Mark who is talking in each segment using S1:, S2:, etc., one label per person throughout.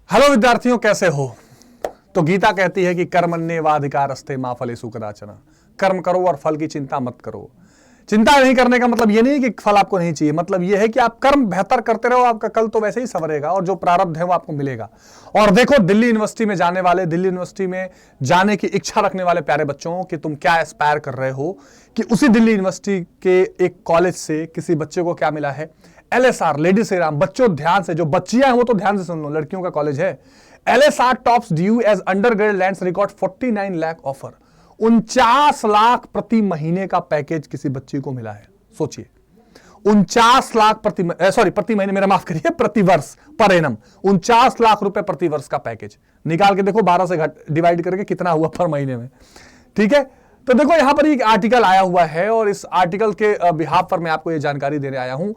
S1: Hello विद्यार्थियों, कैसे हो? तो गीता कहती है कि कर्मण्येवाधिकारस्ते मा फलेषु कदाचन। कर्म करो और फल की चिंता मत करो। चिंता नहीं करने का मतलब यह नहीं कि फल आपको नहीं चाहिए, मतलब यह है कि आप कर्म बेहतर करते रहो, आपका कल तो वैसे ही संवरेगा और जो प्रारब्ध है वो आपको मिलेगा। और देखो, दिल्ली यूनिवर्सिटी में जाने वाले, दिल्ली यूनिवर्सिटी में जाने की इच्छा रखने वाले प्यारे बच्चों, कि तुम क्या एस्पायर कर रहे हो कि उसी दिल्ली यूनिवर्सिटी के एक कॉलेज से किसी बच्चे को क्या मिला है? LSR, lady Shri Ram. बच्चों ध्यान से, जो बच्चियां हैं वो तो ध्यान से सुन लो, लड़कियों का कॉलेज है। LSR tops DU as undergrad lands record 49 lakh offer. 49 lakh प्रति महीने का पैकेज किसी बच्ची को मिला है। सोचिए, 49 लाख प्रति महीने, मेरा माफ करिए, प्रति वर्ष, पर एनम 49 लाख रुपए प्रति वर्ष का पैकेज। निकाल के देखो 12 से डिवाइड करके कितना हुआ पर महीने में। ठीक है, तो देखो यहां पर एक आर्टिकल आया हुआ है और इस आर्टिकल के बिहाफ पर मैं आपको ये जानकारी देने आया हूं।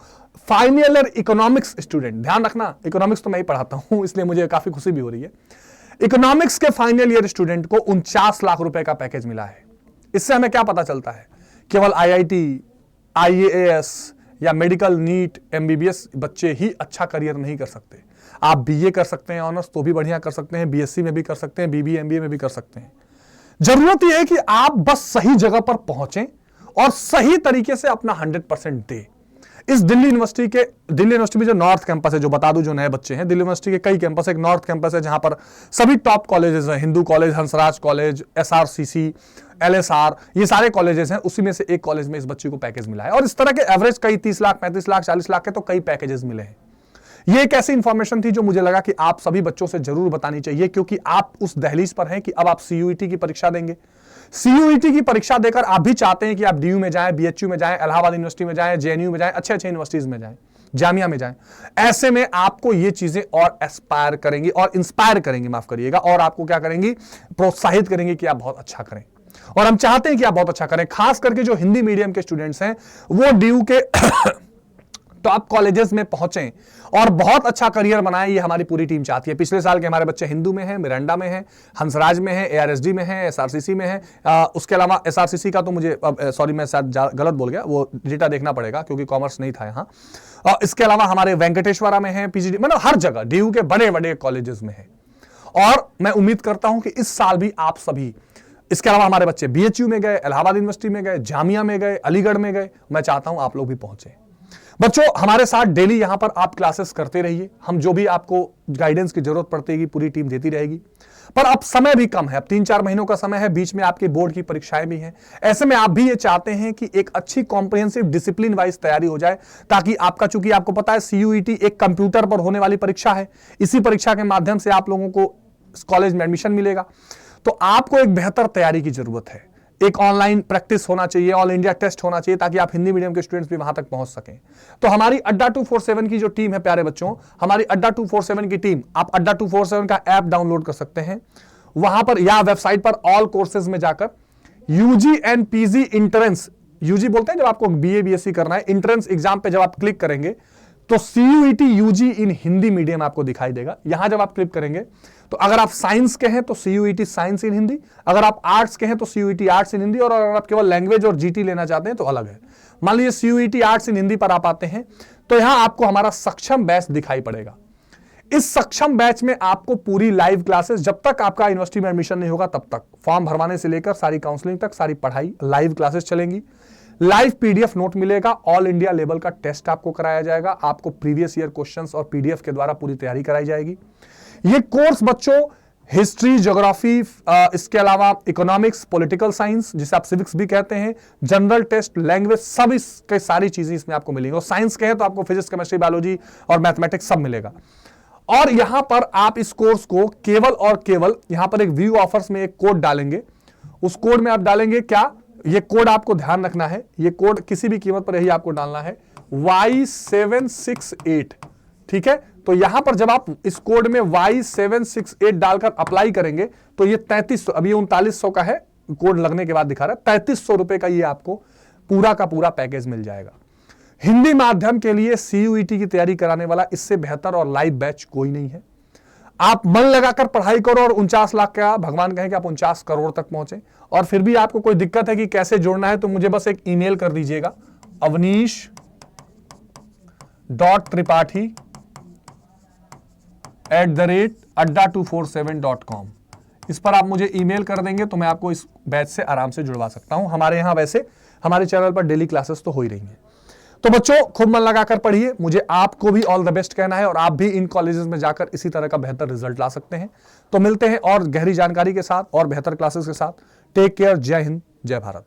S1: फाइनल ईयर इकोनॉमिक्स स्टूडेंट, ध्यान रखना, इकोनॉमिक्स तो मैं ही पढ़ाता हूं, इसलिए मुझे काफी खुशी भी हो रही है। इकोनॉमिक्स के फाइनल ईयर स्टूडेंट को 49 लाख रुपए का पैकेज मिला है। इससे हमें क्या पता चलता है? केवल IIT, IAS या मेडिकल, नीट, MBBS बच्चे ही अच्छा करियर नहीं कर सकते। आप BA कर सकते हैं ऑनर्स, तो भी बढ़िया कर सकते हैं, BSc में भी कर सकते हैं, BBA MBA में भी कर सकते हैं। जरूरत यह है कि आप बस सही जगह पर पहुंचें और सही तरीके से अपना 100% दें। इस दिल्ली यूनिवर्सिटी में जो नॉर्थ कैंपस है, जो बता दूं, जो नए बच्चे हैं, दिल्ली यूनिवर्सिटी के कई कैंपस है। एक नॉर्थ कैंपस है जहां पर सभी टॉप कॉलेजेस हैं, Hindu college, Hansraj college, SRCC, LSR, ये सारे कॉलेजेस हैं। उसी में से एक कॉलेज में इस बच्चे को पैकेज मिला है और इस तरह के एवरेज कई 30 लाख, 35 लाख, 40 लाख के तो कई पैकेजेस मिले हैं। ये एक ऐसी इंफॉर्मेशन थी जो मुझे लगा कि आप सभी बच्चों से जरूर बतानी चाहिए, क्योंकि आप उस दहलीज पर हैं कि अब आप CUET की परीक्षा देंगे। CUET की परीक्षा देकर आप भी चाहते हैं कि आप DU में जाएं, BHU में जाएं, इलाहाबाद यूनिवर्सिटी में जाएं, JNU में जाएं, अच्छे यूनिवर्सिटीज में जाएं, जामिया में जाएं। ऐसे में आपको ये चीजें और एस्पायर करेंगी और इंस्पायर करेंगी, माफ करिएगा, और आपको क्या करेंगी? प्रोत्साहित करेंगे कि आप बहुत अच्छा करें। और हम चाहते हैं कि आप बहुत अच्छा करें। खास करके जो हिंदी मीडियम के स्टूडेंट्स हैं वो DU के टॉप कॉलेजेस में पहुंचे और बहुत अच्छा करियर बनाएं, ये हमारी पूरी टीम चाहती है। पिछले साल के हमारे बच्चे हिंदू में हैं, मिरांडा में हैं, हंसराज में हैं, ARSD में हैं, SRCC में हैं। उसके अलावा SRCC का तो मुझे सॉरी, मैं शायद गलत बोल गया, वो डेटा देखना पड़ेगा क्योंकि कॉमर्स नहीं था यहाँ। इसके अलावा हमारे वेंकटेश्वरा में है, PGD, मतलब हर जगह DU के बड़े बड़े कॉलेजेस में है। और मैं उम्मीद करता हूं कि इस साल भी आप सभी, इसके अलावा हमारे बच्चे BHU में गए, इलाहाबाद यूनिवर्सिटी में गए, जामिया में गए, अलीगढ़ में गए, मैं चाहता हूं आप लोग भी पहुंचे। बच्चों, हमारे साथ डेली यहां पर आप क्लासेस करते रहिए। हम जो भी आपको गाइडेंस की जरूरत पड़ती पूरी टीम देती रहेगी। पर अब समय भी कम है, अब 3-4 महीनों का समय है, बीच में आपके बोर्ड की परीक्षाएं भी हैं। ऐसे में आप भी ये चाहते हैं कि एक अच्छी कॉम्प्रिहेंसिव डिसिप्लिन वाइज तैयारी हो जाए, ताकि आपका, चूंकि आपको पता है CUET एक कंप्यूटर पर होने वाली परीक्षा है, इसी परीक्षा के माध्यम से आप लोगों को कॉलेज में एडमिशन मिलेगा। तो आपको एक बेहतर तैयारी की जरूरत है। एक ऑनलाइन प्रैक्टिस होना चाहिए, ऑल इंडिया टेस्ट होना चाहिए, ताकि आप हिंदी मीडियम के स्टूडेंट्स भी वहां तक पहुंच सकें। तो हमारी अड्डा 247 की जो टीम है प्यारे बच्चों, हमारी अड्डा 247 की टीम, आप अड्डा 247 का ऐप डाउनलोड कर सकते हैं वहां पर, या वेबसाइट पर ऑल कोर्सेज में जाकर UG and PG entrance, UG बोलते हैं जब आपको BA BSc करना है, इंट्रेंस एग्जाम पे जब आप क्लिक करेंगे तो CUET UG इन हिंदी मीडियम आपको दिखाई देगा। यहां जब आप क्लिक करेंगे तो अगर आप साइंस के हैं तो CUET साइंस इन हिंदी, अगर आप आर्ट्स के हैं तो CUET आर्ट्स इन हिंदी, और अगर आप केवल लैंग्वेज और GT लेना चाहते हैं तो अलग है। मान लीजिए CUET आर्ट्स इन हिंदी पर आप आते हैं तो यहां आपको हमारा सक्षम बैच दिखाई पड़ेगा। इस सक्षम बैच में आपको पूरी लाइव क्लासेस, जब तक आपका यूनिवर्सिटी में एडमिशन नहीं होगा तब तक, फॉर्म भरवाने से लेकर सारी काउंसलिंग तक सारी पढ़ाई, लाइव क्लासेस चलेंगी। लाइव PDF नोट मिलेगा, ऑल इंडिया लेवल का टेस्ट आपको कराया जाएगा, आपको प्रीवियस ईयर क्वेश्चंस और PDF के द्वारा पूरी तैयारी कराई जाएगी। ये कोर्स बच्चों हिस्ट्री, ज्योग्राफी, इसके अलावा इकोनॉमिक्स, पॉलिटिकल साइंस जिसे आप सिविक्स भी कहते हैं, जनरल टेस्ट, लैंग्वेज, सब इसके सारी चीजें इसमें आपको मिलेंगी। और साइंस के हैं तो आपको फिजिक्स, केमिस्ट्री, बायोलॉजी और मैथमेटिक्स सब मिलेगा। और यहां पर आप इस कोर्स को केवल और केवल, यहां पर एक व्यू ऑफर्स में एक कोड डालेंगे, उस कोड में आप डालेंगे क्या, ये कोड आपको ध्यान रखना है, ये कोड किसी भी कीमत पर यही आपको डालना है, Y768। ठीक है, तो यहां पर जब आप इस कोड में Y768 डालकर अप्लाई करेंगे तो ये 3300, अभी 3900 का है, कोड लगने के बाद दिखा रहा है, 3300 रुपए का ये आपको पूरा का पूरा पैकेज मिल जाएगा। हिंदी माध्यम के लिए CUET की तैयारी कराने वाला इससे बेहतर और लाइव बैच कोई नहीं है। आप मन लगाकर पढ़ाई करो और 49 लाख का, भगवान कहें कि आप 49 करोड़ तक पहुंचे। और फिर भी आपको कोई दिक्कत है कि कैसे जोड़ना है, तो मुझे बस एक ईमेल कर दीजिएगा, avnish.tripathi@gmail.com adda247.com। इस पर आप मुझे ईमेल कर देंगे तो मैं आपको इस बैच से आराम से जुड़वा सकता हूं। हमारे यहाँ वैसे हमारे चैनल पर डेली क्लासेस तो हो ही रही हैं। तो बच्चों खूब मन लगाकर पढ़िए। मुझे आपको भी ऑल द बेस्ट कहना है और आप भी इन कॉलेजेस में जाकर इसी तरह का बेहतर रिजल्ट ला सकते हैं। तो मिलते हैं और गहरी जानकारी के साथ और बेहतर क्लासेस के साथ। Take care. जय हिंद, जय भारत।